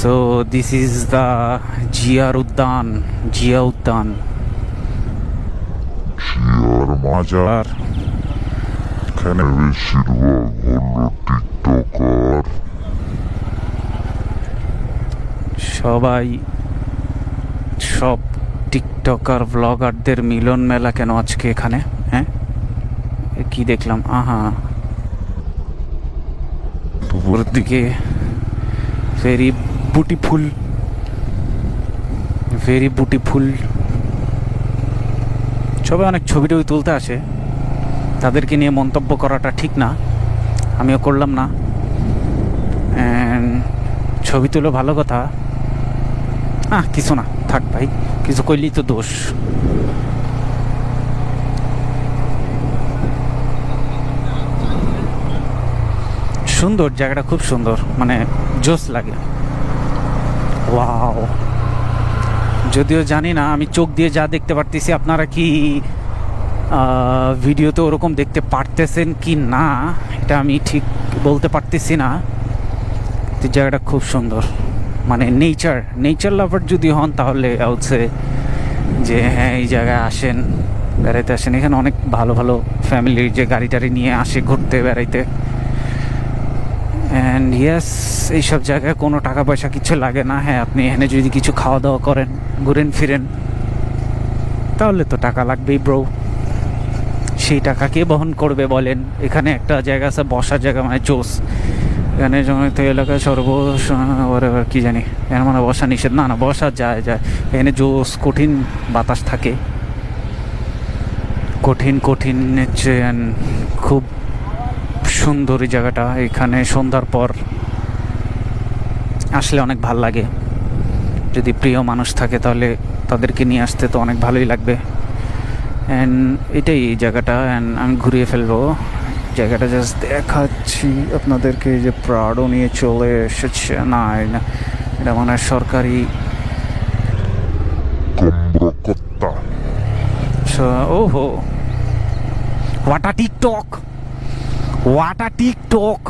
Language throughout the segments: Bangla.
So this is the Jia Uddan. জিয়ার মাজার। এখানে বেশিরভাগ হলো টিকটকার। সব টিকটকার ব্লগারদের মিলন মেলা কেন আজকে এখানে? হ্যাঁ, কি দেখলাম? আহা, দুপুরের দিকে ভেরি বুটিফুল সবাই অনেক ছবি টবি তুলতে আসে। তাদেরকে নিয়ে মন্তব্য করাটা ঠিক না, আমিও করলাম না। ছবি তুলো ভালো কথা, কিছু না, থাক ভাই, কিছু করলেই তো দোষ। সুন্দর জায়গাটা, খুব সুন্দর, মানে জোস লাগে। ওয়াও, যদিও জানি না আমি চোখ দিয়ে যা দেখতে পারতেছি আপনারা কি ভিডিওতে ওরকম দেখতে পারতেছেন কি না, এটা আমি ঠিক বলতে পারতেছি না। জায়গাটা খুব সুন্দর, মানে নেচার লাভার যদি হন তাহলে বলছে যে হ্যাঁ এই জায়গায় আসেন, বেড়াইতে আসেন। এখানে অনেক ভালো ভালো ফ্যামিলির যে গাড়ি টাড়ি নিয়ে আসে ঘুরতে বেড়াইতে। অ্যান্ড ইয়েস, এইসব জায়গায় কোনো টাকা পয়সা কিছু লাগে না। হ্যাঁ, আপনি এখানে যদি কিছু খাওয়া দাওয়া করেন, ঘুরেন ফিরেন, তাহলে তো টাকা লাগবেই ব্রো। সেই টাকা কে বহন করবে বলেন? এখানে একটা জায়গা আছে বসার জায়গা, মানে জোস। এখানে জমিতে এলাকায় কি জানি এর মানে বসা নিষেধ, না বসা যায়। এখানে জোস, কঠিন বাতাস থাকে, কঠিন খুব সুন্দর এই জায়গাটা। এখানে সন্ধ্যার পর আসলে অনেক ভাল লাগে। যদি প্রিয় মানুষ থাকে তাহলে তাদেরকে নিয়ে আসতে তো অনেক ভালোই লাগবে। অ্যান্ড এটাই এই জায়গাটা। অ্যান্ড আমি ঘুরিয়ে ফেলবো জায়গাটা, জাস্ট দেখাচ্ছি আপনাদেরকে। যে প্রাডো নিয়ে চলে এসেছে, না এটা মানে সরকারি ওহো, হোয়াট আ টিকটক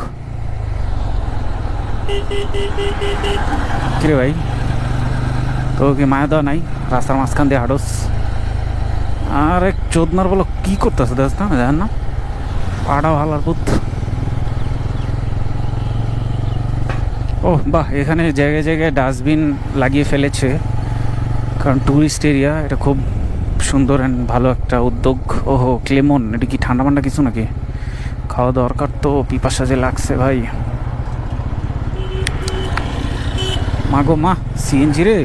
কিরে ভাই, তো কি মায়া দেওয়া নাই? রাস্তার মাঝখান দিয়ে হাঁটস আর এক চোদনার বলো কি করতেছে দেখ না, জানেন না? পাড়া ভালার পুত। ও বাহ, এখানে জায়গায় জায়গায় ডাস্টবিন লাগিয়ে ফেলেছে, কারণ ট্যুরিস্ট এরিয়া। এটা খুব সুন্দর অ্যান্ড ভালো একটা উদ্যোগ। ওহো, ক্লেমন, এটা কি ঠান্ডা মান্ডা কিছু নাকি? খাওয়া দরকার তো, পিপাসা যে লাগছে ভাই। মাগো মা, সিএনজি রে,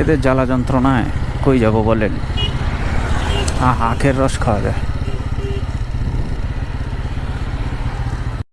এদের জ্বালা যন্ত্রণায় কই যাব বলেন? আখের রস খাওয়া যায়।